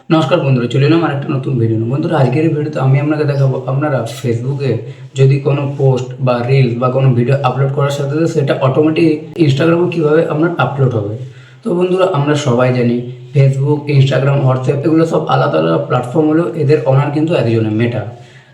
নমস্কার বন্ধুরা, চলে এলাম আর একটা নতুন ভিডিও নিয়ে। বন্ধুরা, আজকের এই ভিডিওতে আমি আপনাকে দেখাবো আপনারা ফেসবুকে যদি কোনো পোস্ট বা রিলস বা কোনো ভিডিও আপলোড করার সাথে সাথে সেটা অটোমেটিক ইনস্টাগ্রামে কীভাবে আপনার আপলোড হবে। তো বন্ধুরা, আমরা সবাই জানি ফেসবুক, ইনস্টাগ্রাম, হোয়াটসঅ্যাপ এগুলো সব আলাদা আলাদা প্ল্যাটফর্ম হলেও এদের ওনার কিন্তু একজনের, মেটা।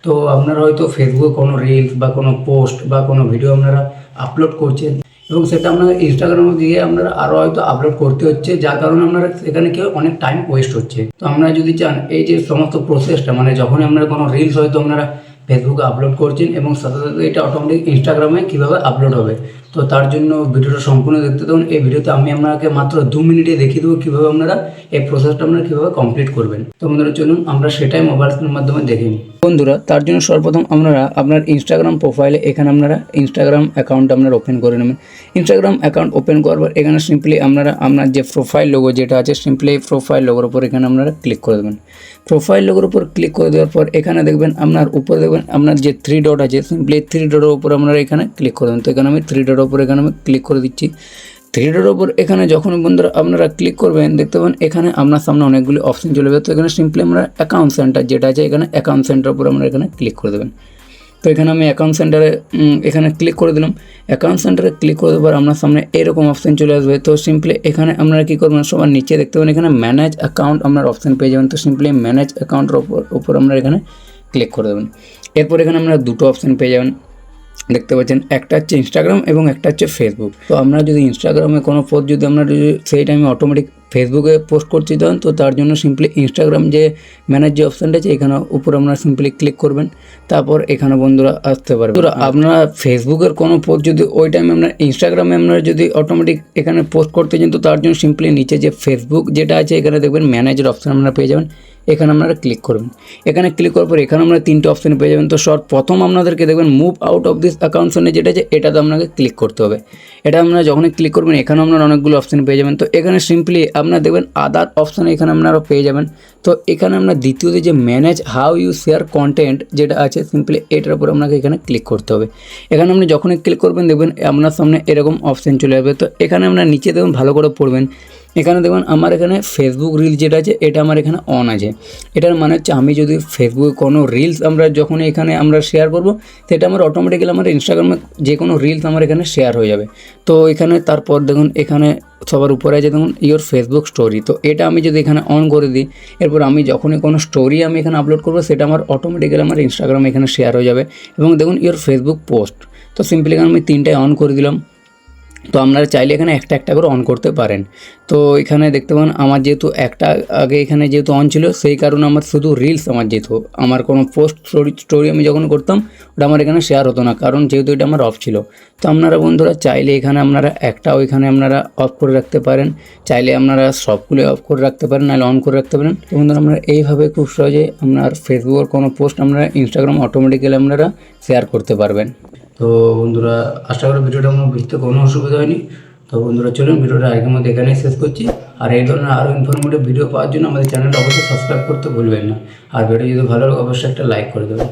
তো আপনারা হয়তো ফেসবুকে কোনো রিলস বা কোনো পোস্ট বা কোনো ভিডিও আপনারা আপলোড করছেন এবং সেটা আপনারা ইনস্টাগ্রামে দিয়ে আপনারা আরও হয়তো আপলোড করতে হচ্ছে, যার কারণে আপনারা সেখানে কেউ অনেক টাইম ওয়েস্ট হচ্ছে। তো আপনারা যদি চান এই যে সমস্ত প্রসেসটা, মানে যখনই আপনারা কোনো রিলস হয়তো আপনারা ফেসবুকে আপলোড করছেন এবং সাথে সাথে এটা অটোমেটিক ইনস্টাগ্রামে কীভাবে আপলোড হবে, তো তার জন্য ভিডিওটা সম্পূর্ণ দেখতে থাকুন। এই ভিডিওতে আমি আপনাকে মাত্র 2 মিনিটে দেখিয়ে দেবো কীভাবে আপনারা এই প্রসেসটা আপনারা কীভাবে কমপ্লিট করবেন। তো বন্ধুরা, চলুন আমরা সেটাই মোবাইল ফোনের মাধ্যমে দেখে নিই। বন্ধুরা, তার জন্য সর্বপ্রথম আপনারা আপনার ইনস্টাগ্রাম প্রোফাইলে এখানে আপনারা ইনস্টাগ্রাম অ্যাকাউন্ট আপনারা ওপেন করে নেবেন। ইনস্টাগ্রাম অ্যাকাউন্ট ওপেন করার পর এখানে সিম্পলি আপনারা আপনার যে প্রোফাইল লোগো যেটা আছে, সিম্পলি প্রোফাইল লোগোর উপর এখানে আপনারা ক্লিক করে দেবেন। প্রোফাইল লোগোর উপর ক্লিক করে দেওয়ার পর এখানে দেখবেন আপনার উপরে দেখবেন আপনার যে 3 ডট আছে, সিম্পলি 3 ডটের উপর আপনারা এখানে ক্লিক করে দেবেন। তো এখানে আমি 3 ডটের উপর এখানে আমি ক্লিক করে দিচ্ছি। 3 ডটের উপর এখানে যখন বন্ধুরা আপনারা ক্লিক করবেন, দেখতে পাবেন এখানে আপনার সামনে অনেকগুলি অপশন চলে যাবে। তো এখানে সিম্পলি আমরা অ্যাকাউন্ট সেন্টার যেটা আছে, এখানে অ্যাকাউন্ট সেন্টার উপর আমরা এখানে ক্লিক করে দেবেন। তো এখানে আমি অ্যাকাউন্ট সেন্টারে এখানে ক্লিক করে দিলাম। অ্যাকাউন্ট সেন্টারে ক্লিক করে দেওয়ার আপনার সামনে এরকম অপশান চলে আসবে। তো সিম্পলি এখানে আপনারা কী করবেন, সবার নিচে দেখতে পাবেন এখানে ম্যানেজ অ্যাকাউন্ট আপনার অপশান পেয়ে যাবেন। তো সিম্পলি ম্যানেজ অ্যাকাউন্টের উপর আপনারা এখানে ক্লিক করে দেবেন। এরপর এখানে আপনারা দুটো অপশান পেয়ে যাবেন, দেখতে পাচ্ছেন, একটা হচ্ছে ইনস্টাগ্রাম এবং একটা হচ্ছে ফেসবুক। তো আমরা যদি ইনস্টাগ্রামে কোনো পোস্ট যদি আমরা সেই টাইমে অটোমেটিক ফেসবুকে পোস্ট করতে চান, তো তার জন্য সিম্পলি ইনস্টাগ্রাম যে ম্যানেজ যে অপশানটা আছে এখানে উপর আপনারা সিম্পলি ক্লিক করবেন। তারপর এখানে বন্ধুরা আসতে পারবে। তো আপনারা ফেসবুকের কোনো পোস্ট যদি ওই টাইমে আপনার ইনস্টাগ্রামে আপনারা যদি অটোমেটিক এখানে পোস্ট করতে চান, তো তার জন্য সিম্পলি নিচে যে ফেসবুক যেটা আছে এখানে দেখবেন ম্যানেজের অপশান আপনারা পেয়ে যাবেন। এখানে আপনারা ক্লিক করবেন। এখানে ক্লিক করার পর এখানে আমরা 3টে অপশান পেয়ে যাবেন। তো প্রথম আপনাদেরকে দেখবেন move out of this account centre যেটা আছে এটাতে আপনাকে ক্লিক করতে হবে। এটা আপনারা যখনই ক্লিক করবেন এখানে আপনারা অনেকগুলো অপশান পেয়ে যাবেন। তো এখানে সিম্পলি আপনারা দেখবেন আদার অপশান এখানে আপনারা পেয়ে যাবেন। তো এখানে আমরা দ্বিতীয়তে যে manage how you share content যেটা আছে, সিম্পলি এটার উপর আপনাকে এখানে ক্লিক করতে হবে। এখানে আপনি যখনই ক্লিক করবেন দেখবেন আপনার সামনে এরকম অপশান চলে যাবে। তো এখানে আপনারা নিচে দেখুন, ভালো করে পড়বেন। এখানে দেখবেন আমার এখানে ফেসবুক রিল যেটা আছে এটা আমার এখানে অন আছে। এটার মানে হচ্ছে আমি যদি ফেসবুকে কোনো রিলস আমরা যখন এখানে আমরা শেয়ার করব, সেটা আমার অটোমেটিক্যালি আমার ইনস্টাগ্রামে যে কোনো রিলস আমার এখানে শেয়ার হয়ে যাবে। তো এখানে তারপর দেখুন এখানে সবার উপরে আছে দেখুন ইওর ফেসবুক স্টোরি। তো এটা আমি যদি এখানে অন করে দিই, এরপর আমি যখনই কোনো স্টোরি আমি এখানে আপলোড করবো সেটা আমার অটোমেটিক্যালি আমার ইনস্টাগ্রামে এখানে শেয়ার হয়ে যাবে। এবং দেখুন ইওর ফেসবুক পোস্ট। তো সিম্পলি এখানে আমি 3টায় অন করে দিলাম। তো আপনারা চাইলে এখানে একটা একটা করে অন করতে পারেন। তো এখানে দেখতে পান আমার যেহেতু একটা আগে এখানে যেহেতু অন ছিল, সেই কারণে আমার শুধু রিলস, আমার যেহেতু আমার কোনো পোস্ট স্টোরি আমি যখন করতাম ওটা আমার এখানে শেয়ার হতো না, কারণ যেহেতু এটা আমার অফ ছিল। তো আপনারা বন্ধুরা চাইলে এখানে আপনারা একটা ওইখানে আপনারা অফ করে রাখতে পারেন, চাইলে আপনারা সবগুলো অফ করে রাখতে পারেন, নাহলে অন করে রাখতে পারেন। তো বন্ধুরা, আপনারা এইভাবে খুব সহজে আপনার ফেসবুকের কোনো পোস্ট আপনারা ইনস্টাগ্রাম অটোমেটিক্যালি আপনারা শেয়ার করতে পারবেন। তো বন্ধুরা, আশা করি ভিডিওটা আমার বুঝতে কোনো অসুবিধা হয়নি। তো বন্ধুরা, চলুন ভিডিওটা আগের মধ্যে এখানেই শেষ করছি। আর এই ধরনের আরও ইনফরমেটিভ ভিডিও পাওয়ার জন্য আমাদের চ্যানেলটা অবশ্যই সাবস্ক্রাইব করতে ভুলবেন না। আর ভিডিও যদি ভালো লাগে অবশ্যই একটা লাইক করে দেবেন।